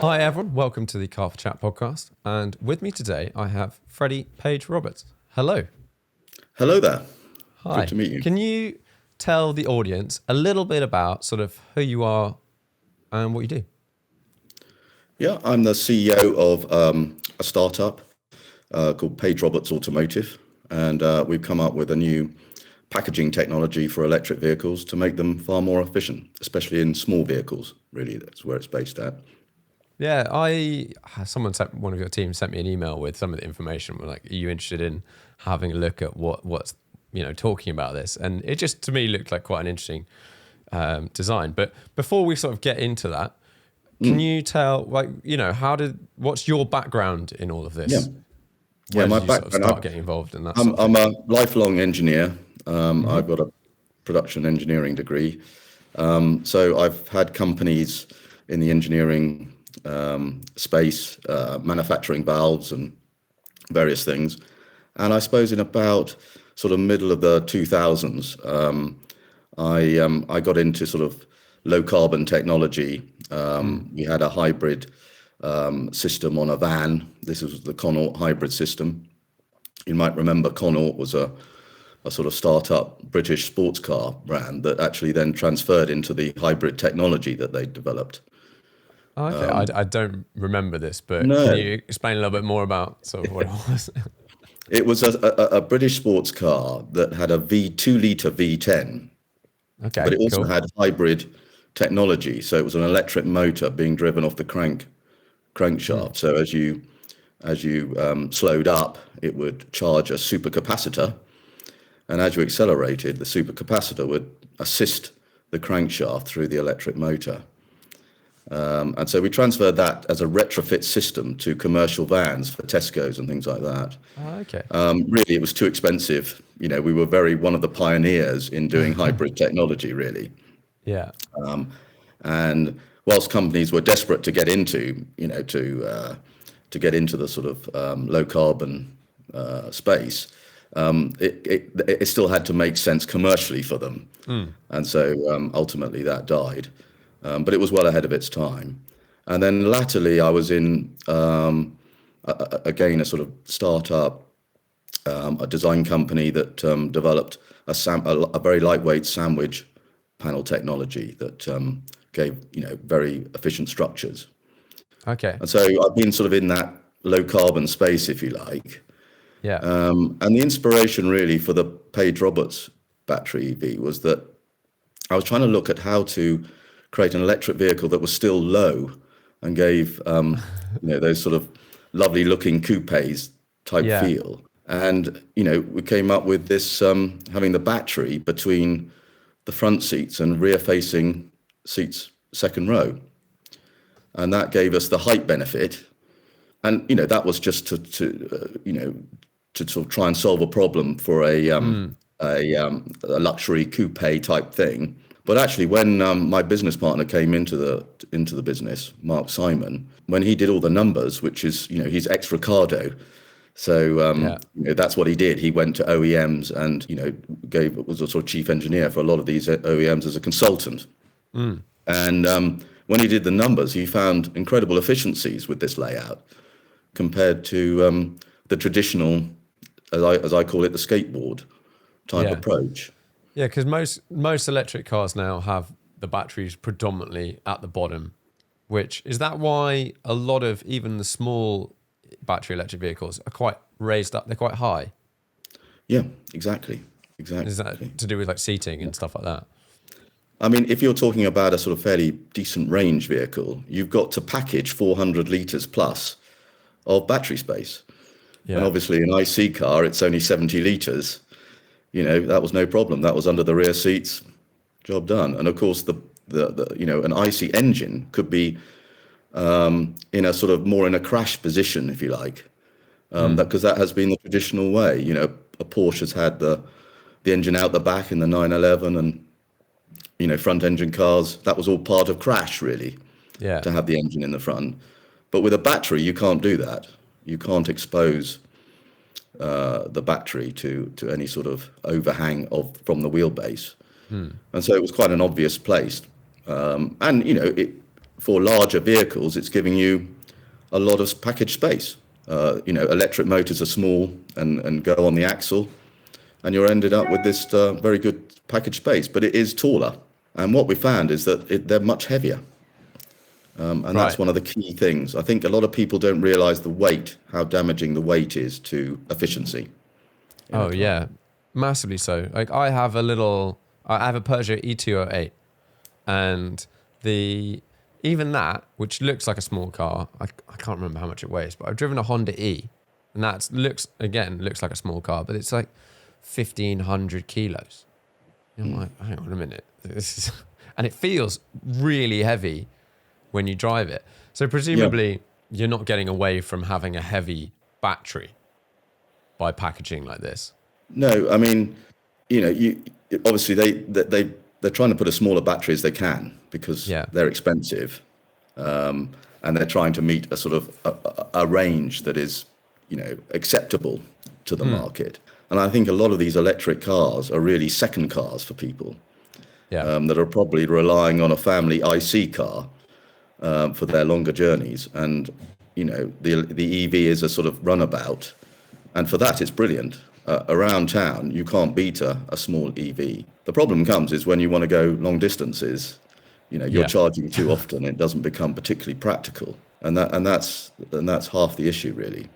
Hi everyone, welcome to the Car Chat podcast. And with me today, I have Freddy Page Roberts. Hello. Hello there. Hi. Good to meet you. Can you tell the audience a little bit about sort of who you are and what you do? Yeah, I'm the CEO of a startup called Page Roberts Automotive, and we've come up with a new packaging technology for electric vehicles to make them far more efficient, especially in small vehicles. Really, that's where it's based at. Yeah, one of your team sent me an email with some of the information. We're like, are you interested in having a look at what's talking about this? And it just to me looked like quite an interesting design. But before we sort of get into that, can you tell what's your background in all of this? Yeah, Where my did you sort of background. start getting involved in that I'm, sort of I'm thing? a lifelong engineer. I've got a production engineering degree, so I've had companies in the engineering space, manufacturing valves and various things. And I suppose in about sort of middle of the 2000s, I got into sort of low carbon technology. We had a hybrid system on a van. This was the Connaught hybrid system. You might remember Connaught was a sort of startup British sports car brand that actually then transferred into the hybrid technology that they developed. Oh, okay, I don't remember this, but can No, you explain a little bit more about sort of what it was? it was a British sports car that had a 2 litre V10, but Okay, it also cool. had hybrid technology. So it was an electric motor being driven off the crankshaft. So as you slowed up, it would charge a supercapacitor, and as you accelerated, the supercapacitor would assist the crankshaft through the electric motor. And so we transferred that as a retrofit system to commercial vans for Tesco's and things like that. Oh, okay. Really, it was too expensive. We were one of the pioneers in doing hybrid technology, really. Yeah. And whilst companies were desperate to get into, to get into the sort of low carbon space, it still had to make sense commercially for them. And so ultimately that died. But it was well ahead of its time. And then latterly, I was in, again, a sort of startup, a design company that developed a very lightweight sandwich panel technology that gave, very efficient structures. Okay. And so I've been sort of in that low carbon space, if you like. Yeah. And the inspiration really for the Page Roberts battery EV was that I was trying to look at how to create an electric vehicle that was still low and gave those sort of lovely looking coupes type Yeah. feel. And we came up with this having the battery between the front seats and rear facing seats second row, and that gave us the height benefit. And that was just to sort of try and solve a problem for a luxury coupe type thing. But actually, when my business partner came into the business, Mark Simon, when he did all the numbers, which is he's ex-Ricardo, so Yeah. that's what he did. He went to OEMs and was a sort of chief engineer for a lot of these OEMs as a consultant. And when he did the numbers, he found incredible efficiencies with this layout compared to the traditional, as I call it, the skateboard type Yeah. approach. Yeah, because most electric cars now have the batteries predominantly at the bottom, which is that why a lot of even the small battery electric vehicles are quite raised up. They're quite high. Yeah, exactly. Is that to do with like seating and stuff like that? I mean, if you're talking about a sort of fairly decent range vehicle, you've got to package 400 litres plus of battery space. And Yeah. obviously an IC car, it's only 70 litres. That was no problem. That was under the rear seats, job done. And of course, the an IC engine could be in a sort of more in a crash position, if you like, because that has been the traditional way. A Porsche has had the engine out the back in the 911, and front engine cars. That was all part of crash, really, Yeah. to have the engine in the front. But with a battery, you can't do that. You can't expose the battery to any sort of overhang from the wheelbase. And so it was quite an obvious place. And for larger vehicles, it's giving you a lot of package space. Electric motors are small and go on the axle, and you're ended up with this very good package space, but it is taller. And what we found is that they're much heavier. And that's one of the key things. I think a lot of people don't realize the weight, how damaging the weight is to efficiency. Oh, yeah, massively so. Like I have a Peugeot E208, and even that, which looks like a small car, I can't remember how much it weighs, but I've driven a Honda E, and that looks like a small car, but it's like 1,500 kilos. I'm like, hang on a minute. And it feels really heavy when you drive it. So presumably you're not getting away from having a heavy battery by packaging like this. No, I mean, obviously they're trying to put a smaller battery as they can because they're expensive, and they're trying to meet a sort of a range that is, acceptable to the market. And I think a lot of these electric cars are really second cars for people that are probably relying on a family IC car for their longer journeys. And, the EV is a sort of runabout. And for that, it's brilliant. Around town, you can't beat a small EV. The problem comes is when you want to go long distances, you're charging too often. It doesn't become particularly practical. And that's half the issue, really.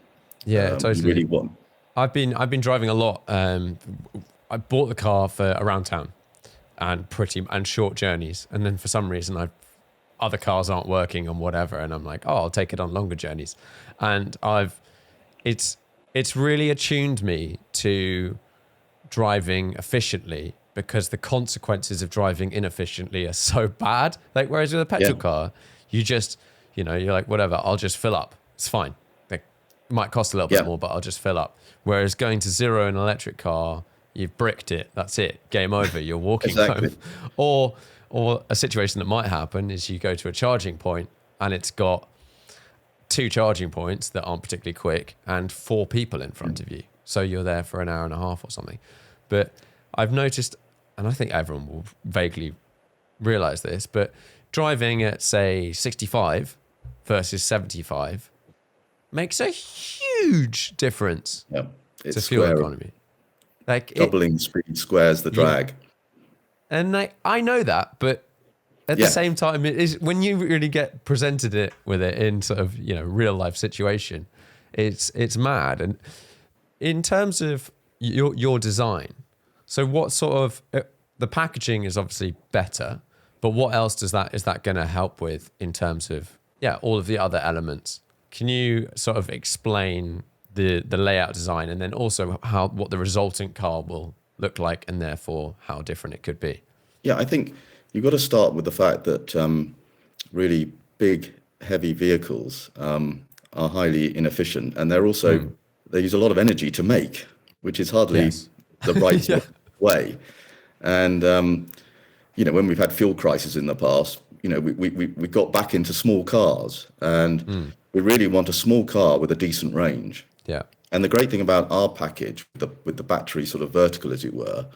Yeah, totally. You really want. I've been driving a lot. I bought the car for around town and short journeys, and then for some reason other cars aren't working and whatever, and I'm like, oh, I'll take it on longer journeys, and it's really attuned me to driving efficiently because the consequences of driving inefficiently are so bad. Like whereas with a petrol car, you just you're like, whatever, I'll just fill up. It's fine. Like, it might cost a little bit more, but I'll just fill up. Whereas going to zero in an electric car, you've bricked it. That's it. Game over. You're walking home. Or a situation that might happen is you go to a charging point and it's got 2 charging points that aren't particularly quick and 4 people in front of you. So you're there for an hour and a half or something. But I've noticed, and I think everyone will vaguely realize this, but driving at, say, 65 versus 75 makes a huge difference to fuel economy. Like doubling speed squares the drag. And I know that, but at the same time, it is when you really get presented with it in sort of real life situation, it's mad. And in terms of your design, so what sort of the packaging is obviously better, but what else is that going to help with in terms of all of the other elements? Can you sort of explain the layout design and then also what the resultant car will look like and therefore how different it could be? Yeah, I think you've got to start with the fact that really big, heavy vehicles are highly inefficient, and they're also they use a lot of energy to make, which is hardly the right way. And when we've had fuel crises in the past, we got back into small cars, and we really want a small car with a decent range. Yeah. And the great thing about our package, with the battery sort of vertical, as it were,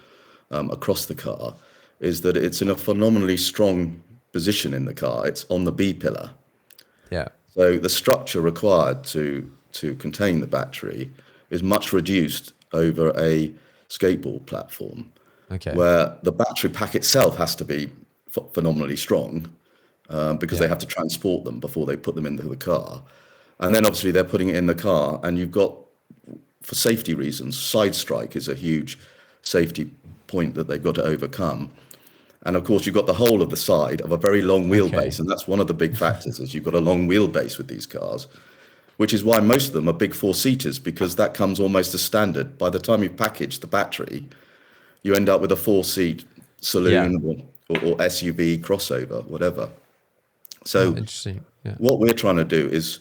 across the car, is that it's in a phenomenally strong position in the car. It's on the B pillar. Yeah. So the structure required to contain the battery is much reduced over a skateboard platform. Okay. Where the battery pack itself has to be phenomenally strong because they have to transport them before they put them into the car. And then obviously they're putting it in the car, and you've got, for safety reasons, side strike is a huge safety point that they've got to overcome. And of course, you've got the whole of the side of a very long wheelbase. And that's one of the big factors, is you've got a long wheelbase with these cars, which is why most of them are big 4-seaters, because that comes almost as standard. By the time you package the battery, you end up with a 4-seat saloon or SUV crossover, whatever. So interesting. Yeah. What we're trying to do is,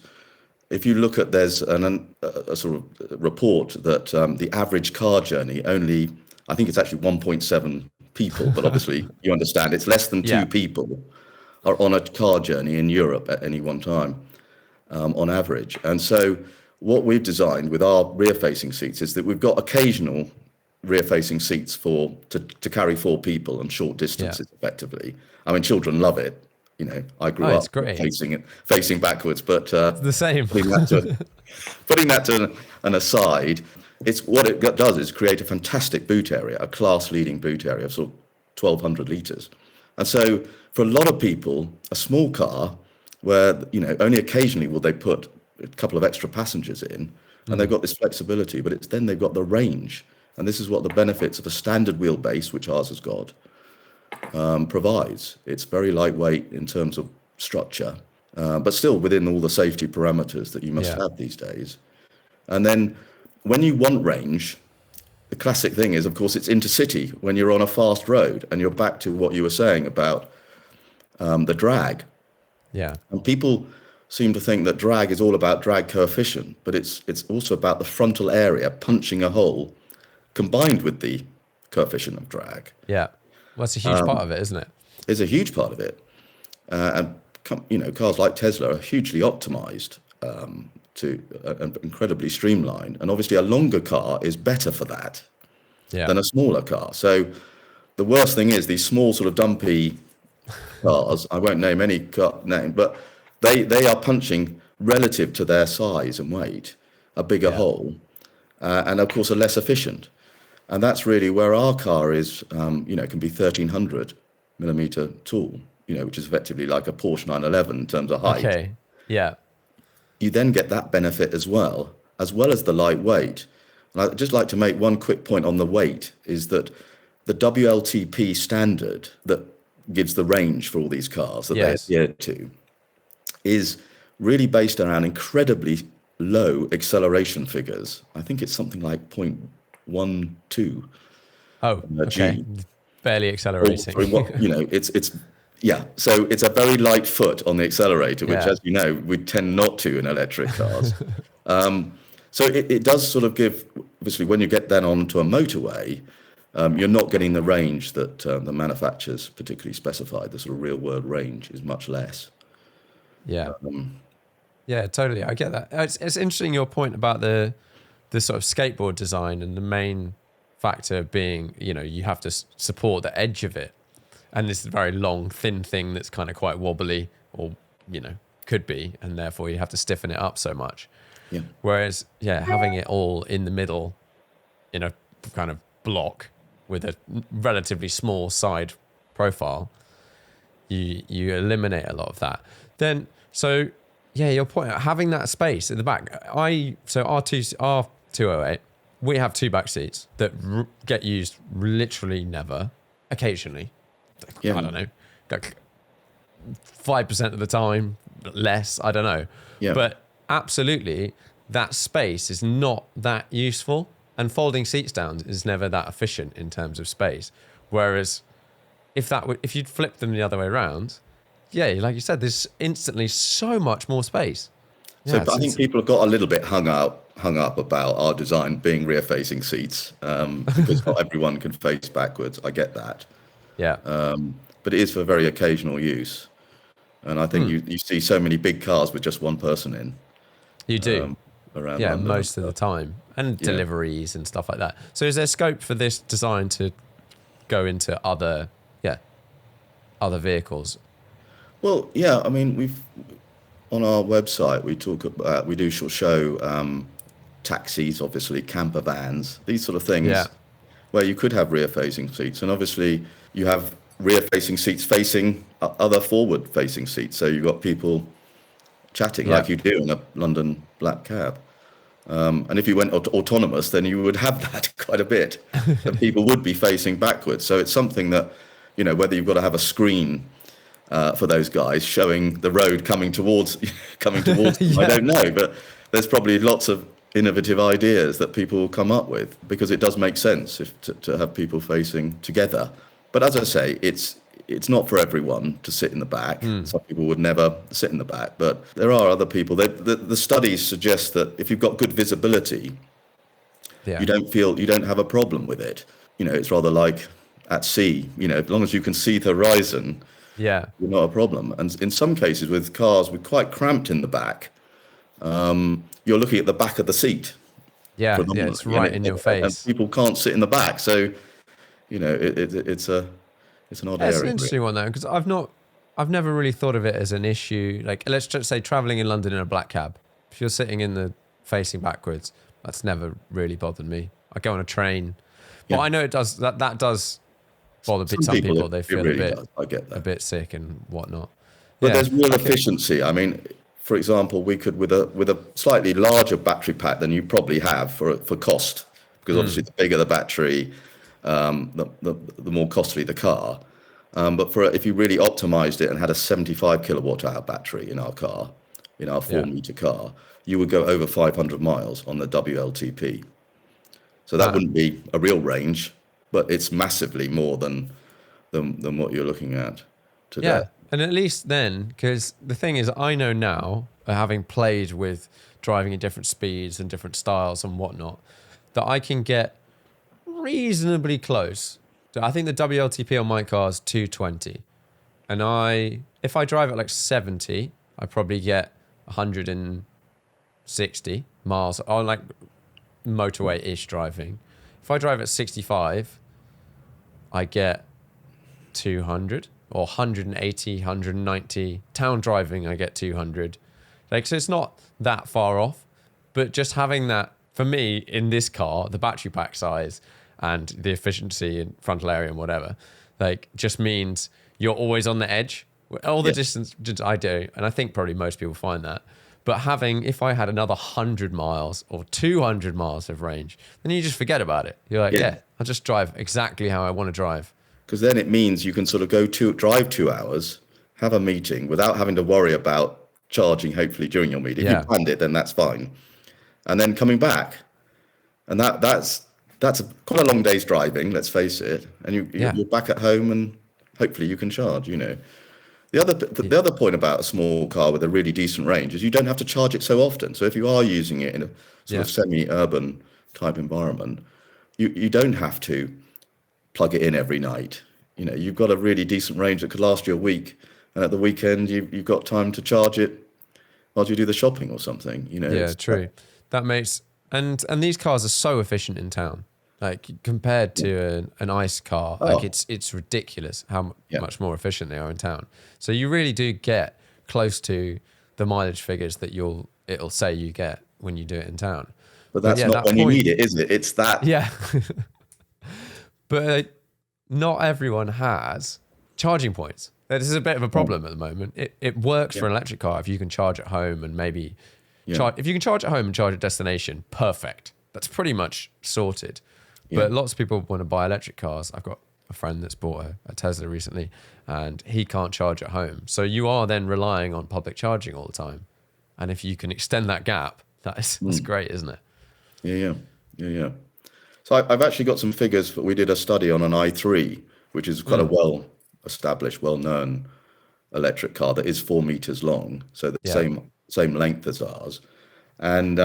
if you look at, there's a sort of report that the average car journey only, I think it's actually 1.7 people, but obviously you understand it's less than 2 people are on a car journey in Europe at any one time on average. And so what we've designed with our rear-facing seats is that we've got occasional rear-facing seats to carry 4 people on short distances effectively. I mean, children love it. I grew Oh, up it's great. facing backwards, but It's the same. putting that to an aside, it's what it does is create a fantastic boot area, a class-leading boot area of sort of 1,200 litres. And so for a lot of people, a small car where, only occasionally will they put a couple of extra passengers in, and they've got this flexibility, but then they've got the range. And this is what the benefits of a standard wheelbase, which ours has got, provides. It's very lightweight in terms of structure, but still within all the safety parameters that you must have these days. And then when you want range, the classic thing is, of course, it's intercity when you're on a fast road, and you're back to what you were saying about the drag. Yeah. And people seem to think that drag is all about drag coefficient, but it's also about the frontal area punching a hole combined with the coefficient of drag. Yeah. Well, that's a huge part of it, isn't it? It's a huge part of it. And cars like Tesla are hugely optimized and incredibly streamlined. And obviously a longer car is better for that than a smaller car. So the worst thing is these small sort of dumpy cars, I won't name any car name, but they are punching relative to their size and weight a bigger hole, and of course are less efficient. And that's really where our car is, can be 1,300 millimeter tall, which is effectively like a Porsche 911 in terms of height. Okay. Yeah. You then get that benefit as well as the lightweight. And I'd just like to make one quick point on the weight, is that the WLTP standard that gives the range for all these cars that they adhere to is really based around incredibly low acceleration figures. I think it's something like 0.12. Oh, okay. Barely accelerating. So it's a very light foot on the accelerator, which, as you know, we tend not to in electric cars. So it does sort of give, obviously, when you get then onto a motorway, you're not getting the range that the manufacturers particularly specified. The sort of real world range is much less. Yeah. Yeah, totally. I get that. It's interesting your point about the sort of skateboard design, and the main factor being, you have to support the edge of it. And this is a very long, thin thing that's kind of quite wobbly, or, could be, and therefore you have to stiffen it up so much. Yeah. Whereas, having it all in the middle in a kind of block with a relatively small side profile, you eliminate a lot of that. Then, so, your point, having that space at the back. So our 208, we have two back seats that get used literally never, occasionally. I don't know, like 5% of the time, less, I don't know. Yeah. But absolutely, that space is not that useful, and folding seats down is never that efficient in terms of space. Whereas if you'd flip them the other way around, like you said, there's instantly so much more space. So I think people have got a little bit hung up about our design being rear-facing seats, because not everyone can face backwards. I get that. Yeah. But it is for very occasional use. And I think you see so many big cars with just one person in. You do. Around London most of the time. And deliveries and stuff like that. So is there scope for this design to go into other vehicles? Well, I mean, we've on our website we do show taxis, obviously, camper vans, these sort of things, where you could have rear-facing seats, and obviously you have rear-facing seats facing other forward-facing seats. So you've got people chatting like you do in a London black cab. And if you went autonomous, then you would have that quite a bit, and people would be facing backwards. So it's something that, whether you've got to have a screen for those guys showing the road coming towards them, I don't know, but there's probably lots of innovative ideas that people will come up with, because it does make sense to have people facing together. But as I say, it's not for everyone to sit in the back. Some people would never sit in the back, but there are other people. The studies suggest that if you've got good visibility, you don't have a problem with it. It's rather like at sea. As long as you can see the horizon, you're not a problem. And in some cases, with cars with quite cramped in the back, you're looking at the back of the seat. Yeah, it's right in your face. And people can't sit in the back, so it's an odd area. It's an interesting one though, because I've not I've never really thought of it as an issue. Like, let's just say traveling in London in a black cab. If you're sitting in the facing backwards, that's never really bothered me. I go on a train, but Yeah. I know it does. That does bother some people. They feel really a bit does. I get that. a bit sick and whatnot. But Yeah. there's real Okay. efficiency. I mean, for example, we could with a slightly larger battery pack than you probably have for cost, because obviously the bigger the battery, the more costly the car. But if you really optimized it and had a 75 kilowatt hour battery in our car, in our 4 meter car, you would go over 500 miles on the WLTP. So that wouldn't be a real range, but it's massively more than what you're looking at today. Yeah. And at least then, because the thing is, I know now, having played with driving at different speeds and different styles and whatnot, that I can get reasonably close. So I think the WLTP on my car is 220. And if I drive at like 70, I probably get 160 miles on like motorway-ish driving. If I drive at 65, I get 200 or 180, 190. Town driving, I get 200. Like, so it's not that far off. But just having that, for me, in this car, the battery pack size and the efficiency and frontal area and whatever, like, just means you're always on the edge. All the distance I do, and I think probably most people find that. But if I had another 100 miles or 200 miles of range, then you just forget about it. You're like, I'll just drive exactly how I want to drive. Because then it means you can sort of drive 2 hours, have a meeting without having to worry about charging, hopefully during your meeting. If you planned it, then that's fine. And then coming back, and that's quite a long day's driving, let's face it. And you're back at home and hopefully you can charge, you know. The other point about a small car with a really decent range is you don't have to charge it so often. So if you are using it in a sort of semi-urban type environment, you don't have to plug it in every night. You know, you've got a really decent range that could last you a week, and at the weekend you've got time to charge it while you do the shopping or something. You know. Yeah, true. That makes and these cars are so efficient in town. Like compared to an ICE car, like it's ridiculous how much more efficient they are in town. So you really do get close to the mileage figures that it'll say you get when you do it in town. But that's not when you need it, is it? It's that. Yeah. But not everyone has charging points. This is a bit of a problem at the moment. It works for an electric car if you can charge at home and maybe if you can charge at home and charge at destination, perfect. That's pretty much sorted. But lots of people want to buy electric cars. I've got a friend that's bought a Tesla recently and he can't charge at home. So you are then relying on public charging all the time. And if you can extend that gap, that's great, isn't it? Yeah. So I've actually got some figures. We did a study on an i3, which is quite a well-established, well-known electric car that is 4 meters long. So the same length as ours. And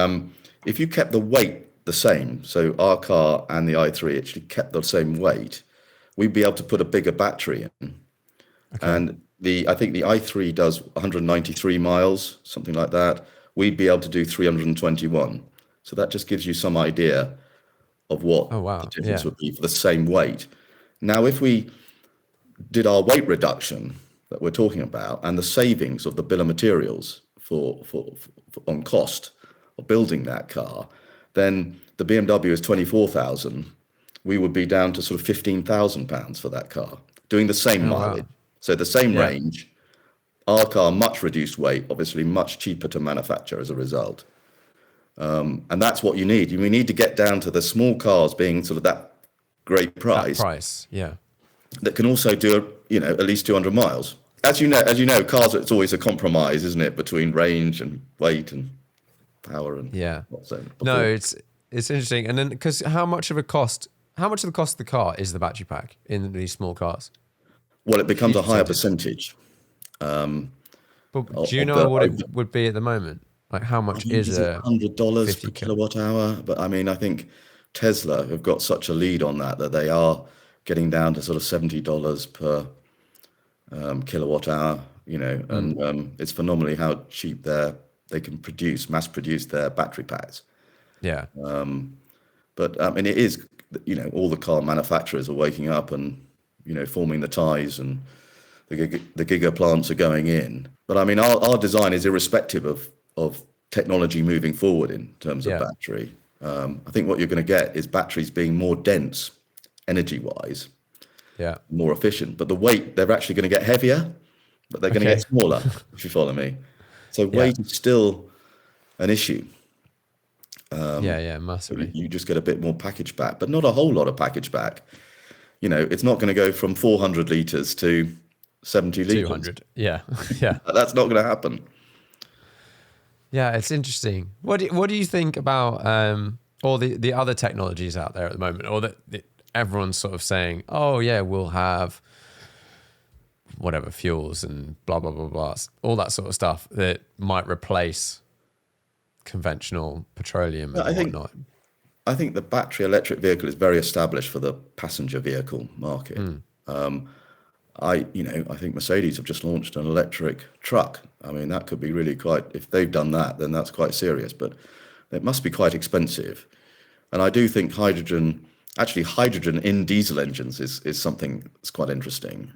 if you kept the weight the same, so our car and the i3 actually kept the same weight, we'd be able to put a bigger battery in. Okay. And I think the i3 does 193 miles, something like that. We'd be able to do 321. So that just gives you some idea of what the difference would be for the same weight. Now, if we did our weight reduction that we're talking about and the savings of the bill of materials for on cost of building that car, then the BMW is 24,000. We would be down to sort of £15,000 for that car, doing the same mileage. Wow. So the same range, our car, much reduced weight, obviously much cheaper to manufacture as a result. And that's what you need. We need to get down to the small cars being sort of that great price. That can also do, at least 200 miles. As you know, cars, it's always a compromise, isn't it, between range and weight and power and no, it's interesting. And then because how much of the cost of the car is the battery pack in these small cars? Well, it becomes a higher percentage. But do you know what it would be at the moment? Like how much is $100 per kilowatt hour? But I mean, I think Tesla have got such a lead on that they are getting down to sort of $70 per kilowatt hour. And it's phenomenally how cheap they can mass produce their battery packs. Yeah. But I mean, it is, all the car manufacturers are waking up and, forming the ties and the giga plants are going in. But I mean, our design is irrespective of technology moving forward in terms of Yeah. battery. I think what you're going to get is batteries being more dense, energy-wise, Yeah. more efficient. But the weight, they're actually going to get heavier, but they're going to Okay. get smaller, if you follow me. So Yeah. weight is still an issue. Yeah, massively. You just get a bit more package back, but not a whole lot of package back. You know, it's not going to go from 400 litres to 70 litres. 200. Yeah. Yeah. That's not going to happen. Yeah, it's interesting. What do you think about all the other technologies out there at the moment, or that everyone's sort of saying, oh yeah, we'll have whatever fuels and blah blah blah blah, all that sort of stuff that might replace conventional petroleum and whatnot. I think the battery electric vehicle is very established for the passenger vehicle market. I think Mercedes have just launched an electric truck. I mean, that could be really quite, if they've done that, then that's quite serious, but it must be quite expensive. And I do think hydrogen in diesel engines is something that's quite interesting.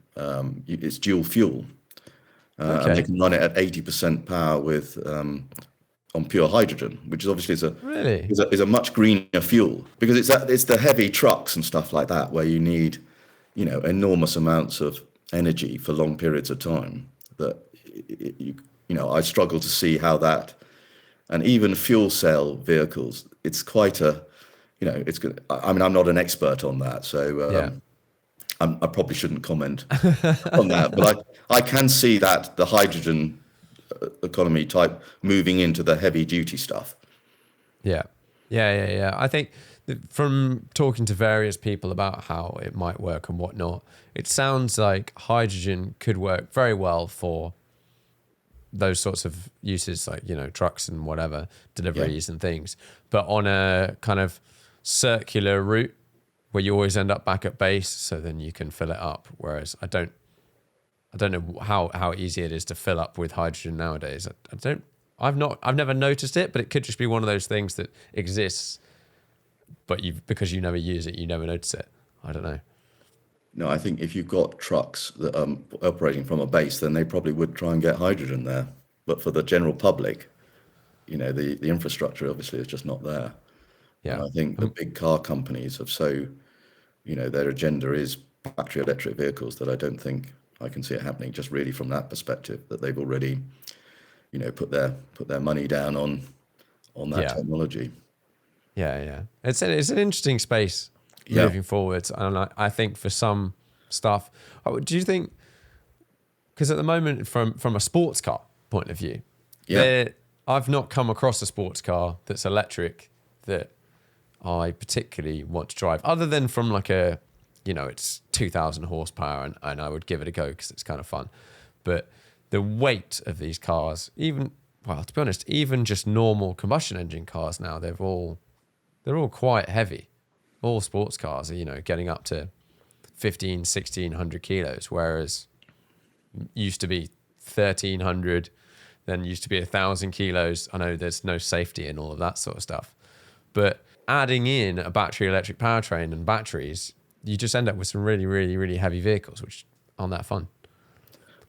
It's dual fuel. And they can run it at 80% power with on pure hydrogen, which is obviously is a much greener fuel, because it's the heavy trucks and stuff like that where you need, enormous amounts of energy for long periods of time. That I struggle to see how that, and even fuel cell vehicles, it's quite a, it's good. I mean, I'm not an expert on that, so I probably shouldn't comment on that, but I can see that the hydrogen economy type moving into the heavy duty stuff. Yeah. I think from talking to various people about how it might work and whatnot, it sounds like hydrogen could work very well for those sorts of uses, like, trucks and whatever, deliveries and things, but on a kind of circular route where you always end up back at base, so then you can fill it up. Whereas I don't know how easy it is to fill up with hydrogen nowadays. I've never noticed it, but it could just be one of those things that exists, but because you never use it, you never notice it. I don't know. No, I think if you've got trucks that are operating from a base, then they probably would try and get hydrogen there. But for the general public, the infrastructure obviously is just not there. Yeah. And I think the big car companies have their agenda is battery electric vehicles, that I don't think I can see it happening, just really from that perspective, that they've already, put their money down on that technology. Yeah. It's an interesting space moving forward. And I think for some stuff, do you think, because at the moment from a sports car point of view, I've not come across a sports car that's electric that I particularly want to drive, other than from like a, it's 2,000 horsepower and I would give it a go because it's kind of fun. But the weight of these cars, to be honest, even just normal combustion engine cars now, they're all quite heavy. All sports cars are, getting up to 1,600 kilos, whereas used to be 1,300, then used to be 1,000 kilos. I know there's no safety and all of that sort of stuff, but adding in a battery electric powertrain and batteries, you just end up with some really, really, really heavy vehicles, which aren't that fun.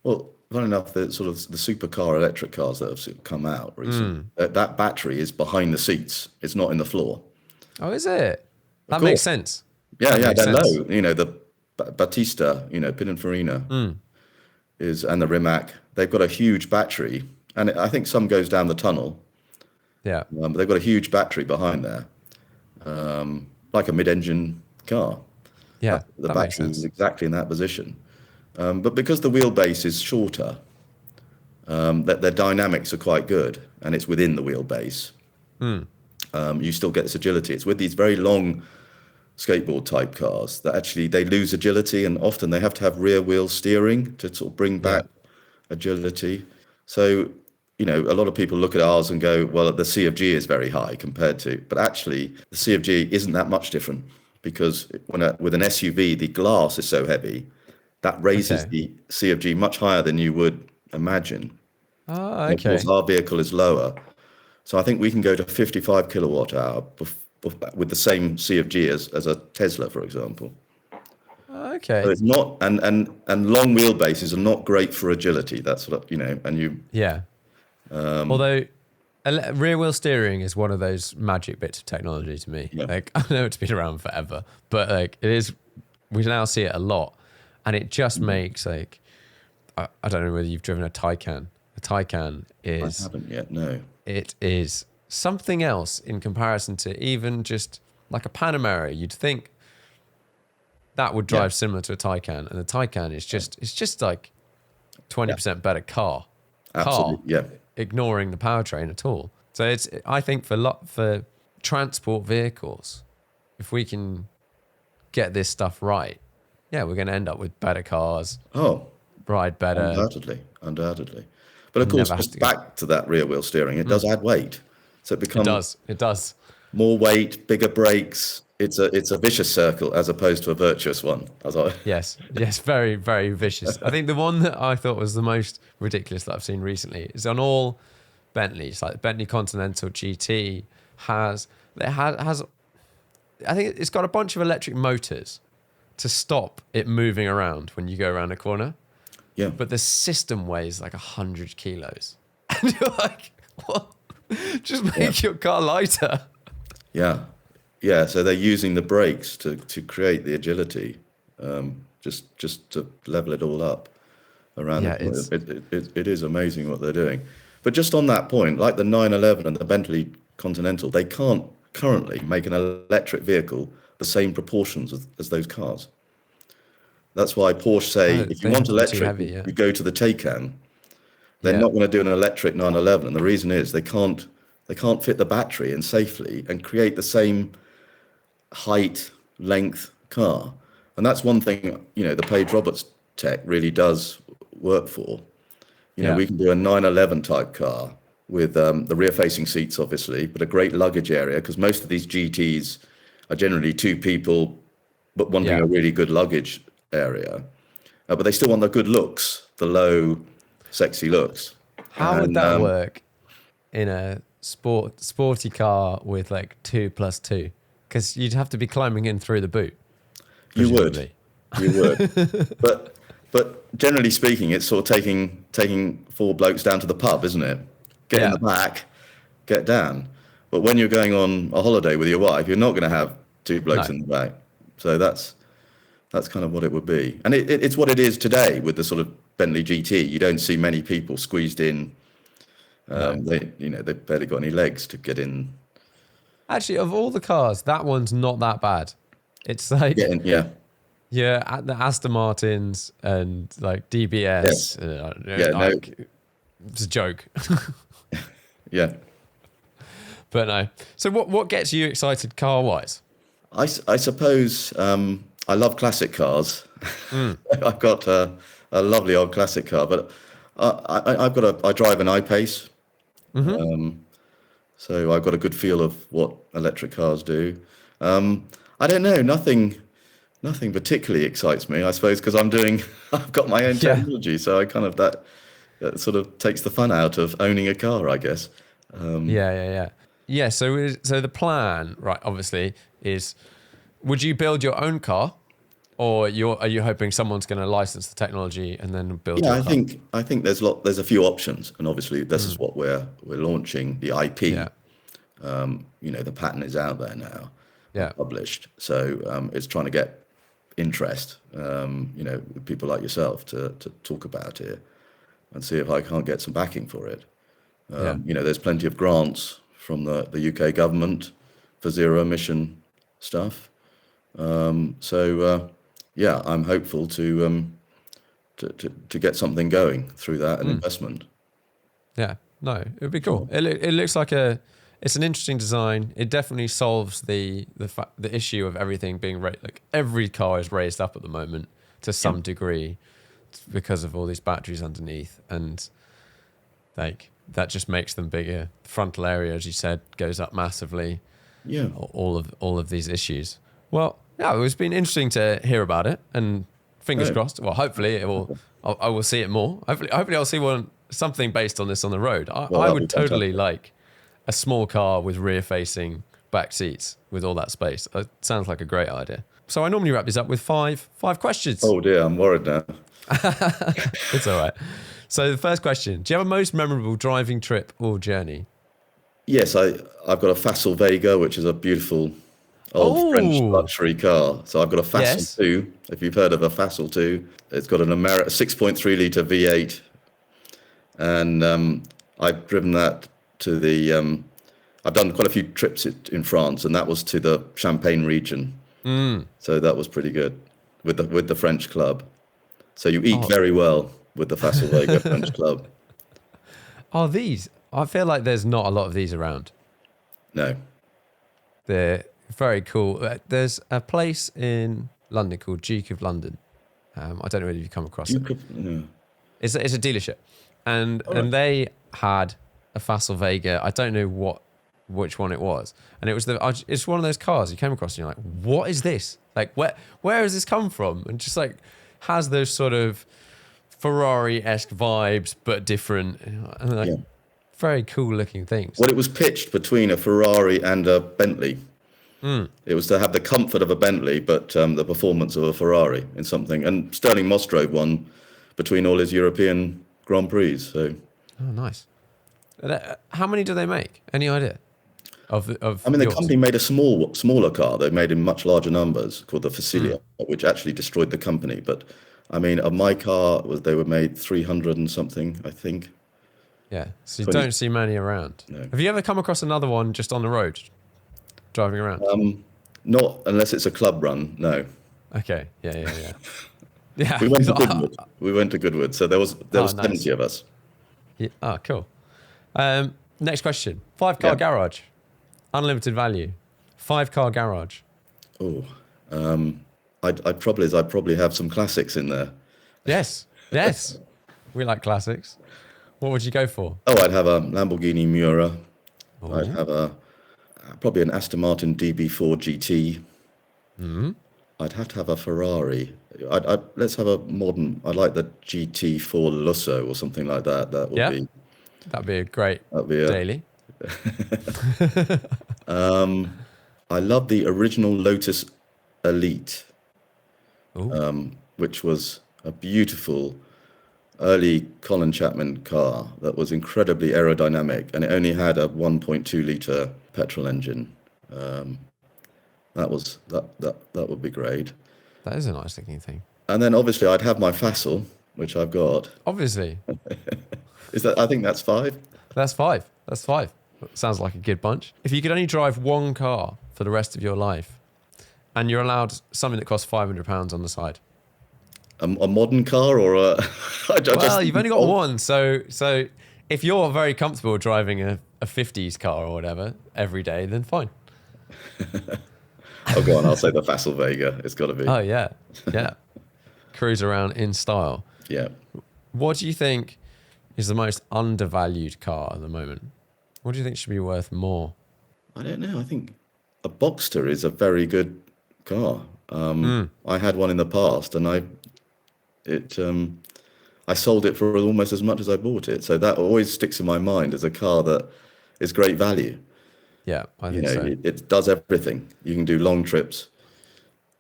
Well, funny enough, the sort of the supercar electric cars that have come out recently, that battery is behind the seats. It's not in the floor. Oh, is it? That makes sense. Yeah, they're low. The Battista, Pininfarina and the Rimac, they've got a huge battery, and I think some goes down the tunnel. Yeah. But they've got a huge battery behind there, like a mid-engine car. Yeah, the battery is exactly in that position. But because the wheelbase is shorter, their dynamics are quite good, and it's within the wheelbase. You still get this agility. It's with these very long skateboard type cars that actually they lose agility, and often they have to have rear wheel steering to sort of bring back agility. So, a lot of people look at ours and go, well, the C of G is very high compared to, but actually the C of G isn't that much different, because with an SUV, the glass is so heavy that raises the C of G much higher than you would imagine. Oh, okay. Of course, our vehicle is lower. So I think we can go to 55 kilowatt hour with the same C of G as a Tesla, for example. So Okay. it's not, and long wheelbases are not great for agility. That's what, and you, Yeah. Although rear wheel steering is one of those magic bits of technology to me. yeah, Like I know it's been around forever, but like it is, we now see it a lot, and it just makes like I don't know whether you've driven a Taycan. A Taycan I is haven't yet. No. it is something else in comparison to even just like a Panamera. You'd think that would Yeah. drive similar to a Taycan, and the Taycan is just it's just like 20% better car, Absolutely. Yeah. ignoring the powertrain at all. So it's I think for transport vehicles, if we can get this stuff right, yeah, we're going to end up with better cars, Oh, ride better, undoubtedly. But of course, never have to just go. back to that rear wheel steering, it does add weight. So it It becomes does. It does. more weight, bigger brakes. It's a vicious circle as opposed to a virtuous one. Yes, yes, very, very vicious. I think the one that I thought was the most ridiculous that I've seen recently is on all Bentleys, like the Bentley Continental GT has I think it's got a bunch of electric motors to stop it moving around when you go around a corner, Yeah. but the system weighs like 100 kilos, and you're like, what? Just make your car lighter. Yeah. Yeah. So they're using the brakes to create the agility, just to level it all up around Yeah, the it's it is amazing what they're doing. But just on that point, like the 911 and the Bentley Continental, they can't currently make an electric vehicle the same proportions as those cars. That's why Porsche say, if you they have want to be too electric, heavy. Yeah, you go to the Taycan. They're yeah, not going to do an electric 911, and the reason is they can't fit the battery in safely and create the same height, length car. And that's one thing, the Page Roberts tech really does work for. yeah, We can do a 911 type car with the rear facing seats, obviously, but a great luggage area, because most of these GTs are generally two people, but wanting yeah. a really good luggage area. But they still want the good looks, the low, sexy looks. How would And that work in a sporty car with like 2+2? Because you'd have to be climbing in through the boot, you would, presumably. you would. But generally speaking, it's sort of taking four blokes down to the pub, isn't it? Get in Yeah. the back, get down. But when you're going on a holiday with your wife, you're not going to have two blokes No. in the back. So that's kind of what it would be. And it's what it is today with the sort of Bentley GT. You don't see many people squeezed in. No. They've barely got any legs to get in. Actually, of all the cars, that one's not that bad. It's like, Get in, yeah. yeah, the Aston Martins and like DBS. Yes. Yeah, no. It's a joke. Yeah. But no. So what gets you excited car-wise? I suppose I love classic cars. I've got a lovely old classic car, but I drive an I-Pace. So I've got a good feel of what electric cars do. I don't know, nothing particularly excites me, I suppose, because I've got my own Yeah. technology, so I kind of that sort of takes the fun out of owning a car, I guess. Yeah. So the plan, right, obviously, is would you build your own car, or are you hoping someone's going to license the technology and then build Yeah, your car? I think there's a few options, and obviously this is what we're launching, the IP. Yeah. The patent is out there now, Yeah. published. So it's trying to get interest, with people like yourself to talk about it and see if I can't get some backing for it. There's plenty of grants from the UK government for zero emission stuff. I'm hopeful to get something going through that and investment. Yeah, no, it would be cool. It looks like it's an interesting design. It definitely solves the issue of everything being like every car is raised up at the moment to some degree because of all these batteries underneath, and like that just makes them bigger. The frontal area, as you said, goes up massively. Yeah. All of these issues. Well, yeah, it's been interesting to hear about it, and fingers crossed. Well, hopefully it will. I will see it more. Hopefully I'll see something based on this on the road. I that'd would be totally fantastic. like a small car with rear-facing back seats with all that space. It sounds like a great idea. So I normally wrap this up with five questions. Oh dear, I'm worried now. It's all right. So the first question, do you have a most memorable driving trip or journey? Yes, I've got a Facel Vega, which is a beautiful old French Oh, luxury car. So I've got a Facel yes. 2, if you've heard of a Facel 2. It's got a 6.3 litre V8, and I've driven that to the. I've done quite a few trips in France, and that was to the Champagne region. So that was pretty good with the French club. So you eat Oh, very well with the Facel Vega French club. are these? I feel like there's not a lot of these around. No. They're very cool. There's a place in London called Duke of London. I don't know whether you've come across it. Yeah. It's a dealership, and All right. and they had a Facel Vega. I don't know which one it was, and it's one of those cars you came across and you're like, what is this? Like where has this come from? And just like has those sort of Ferrari-esque vibes, but different. And like, Yeah. very cool looking things. Well, it was pitched between a Ferrari and a Bentley. It was to have the comfort of a Bentley, but the performance of a Ferrari in something. And Sterling Moss drove one between all his European Grand Prix. So, Oh, nice. How many do they make? Any idea? Of I mean, the yours? company made a smaller car. They made in much larger numbers called the Facilia, which actually destroyed the company. But I mean, of my car, they were made 300 and something, I think. Yeah, so you 20 don't see many around. No. Have you ever come across another one just on the road, driving around? Not unless it's a club run. No. Okay, yeah. Yeah. We went to Goodwood. We went to Goodwood. So there was nice. 70 of us. Yeah. Oh, cool. Next question. 5-car Yeah. garage. Unlimited value. 5-car garage. Oh, I'd probably have some classics in there. Yes. We like classics. What would you go for? Oh, I'd have a Lamborghini Miura. Oh. I'd have probably an Aston Martin DB4 GT. I'd have to have a Ferrari. Let's have a modern. I'd like the GT4 Lusso or something like that. That would Yeah. be. That'd be a great That'd be a, daily. I love the original Lotus Elite, Ooh. which was a beautiful early Colin Chapman car that was incredibly aerodynamic, and it only had a 1.2 litre petrol engine. That would be great. That is a nice looking thing. And then obviously I'd have my Facel, which I've got. Obviously. I think that's 5. That's 5. Sounds like a good bunch. If you could only drive one car for the rest of your life, and you're allowed something that costs £500 on the side. A modern car or a... Well, you've only got one, so if you're very comfortable driving a 50s car or whatever every day, then fine. Oh, go on, I'll say the Facel Vega. It's got to be. Oh, yeah. Cruise around in style. Yeah. What do you think is the most undervalued car at the moment? What do you think should be worth more? I don't know. I think a Boxster is a very good car. I had one in the past, and I sold it for almost as much as I bought it. So that always sticks in my mind as a car that is great value. Yeah, I think so. It does everything. You can do long trips.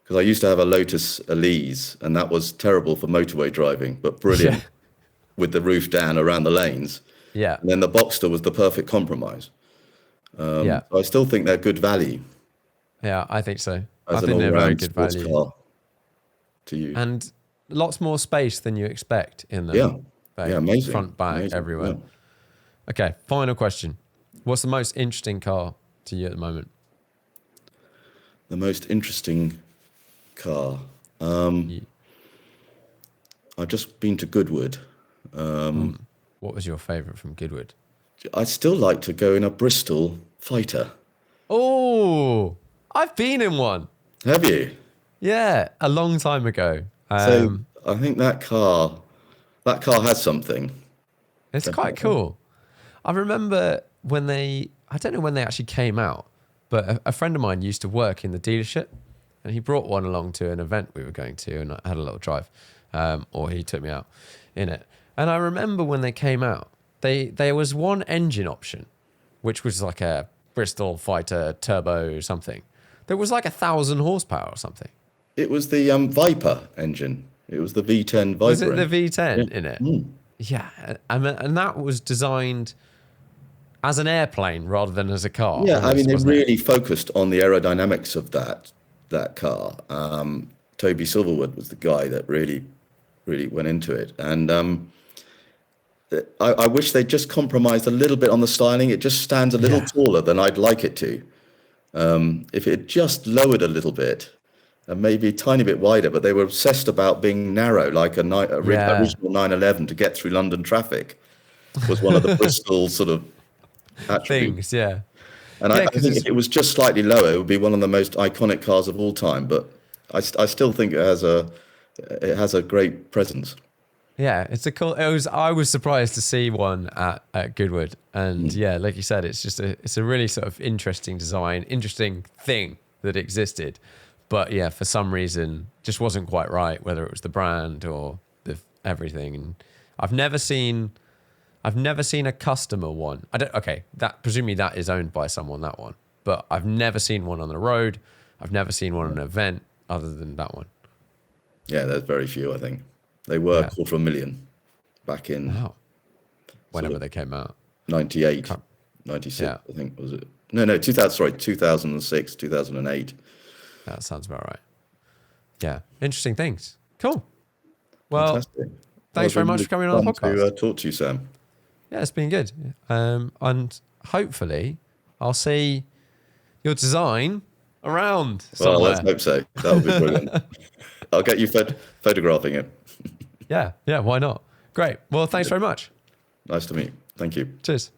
Because I used to have a Lotus Elise, and that was terrible for motorway driving, but brilliant with the roof down around the lanes. Yeah. And then the Boxster was the perfect compromise. Yeah. So I still think they're good value. Yeah, I think so. As I an think they're very all-round good sports value. car to use. And lots more space than you expect in them. Yeah. Like, Yeah, amazing. Front, back, Amazing, everywhere. yeah. Okay, final question. What's the most interesting car to you at the moment? The most interesting car. I've just been to Goodwood. What was your favourite from Goodwood? I'd still like to go in a Bristol Fighter. Oh, I've been in one. Have you? Yeah, a long time ago. So I think that car has something. It's quite cool. I remember I don't know when they actually came out, but a friend of mine used to work in the dealership, and he brought one along to an event we were going to, and I had a little drive, or he took me out in it. And I remember when they came out, there was one engine option, which was like a Bristol Fighter Turbo something. There was like 1,000 horsepower or something. It was the Viper engine. It was the V10 Viper. Was it the engine. V10 in it? Mm. Yeah, and that was designed as an airplane rather than as a car. Yeah, almost, I mean, they wasn't it? really focused on the aerodynamics of that car. Toby Silverwood was the guy that really went into it, and I wish they just compromised a little bit on the styling. It just stands a little taller than I'd like it to. If it just lowered a little bit and maybe a tiny bit wider, but they were obsessed about being narrow, like original 911 to get through London traffic was one of the Bristol sort of attributes. Things, yeah. And I think if it was just slightly lower, it would be one of the most iconic cars of all time. But I still think it has a great presence. Yeah, it's a cool. I was surprised to see one at Goodwood, and yeah, like you said, it's a really sort of interesting design, interesting thing that existed, but yeah, for some reason, just wasn't quite right. Whether it was the brand or everything, and I've never seen a customer one. Presumably that is owned by someone, that one, but I've never seen one on the road. I've never seen one on an event other than that one. Yeah, there's very few, I think. They were $250,000 back in whenever they came out. 98, 96, I think, was it? No, 2006, 2008. That sounds about right. Yeah, interesting things. Cool. Well, fantastic. Thanks very much for coming on the podcast. To talk to you, Sam. Yeah, it's been good. And hopefully I'll see your design around somewhere. Well, let's hope so. That would be brilliant. I'll get you photographing it. Yeah, why not? Great. Well, thanks very much. Nice to meet you. Thank you. Cheers.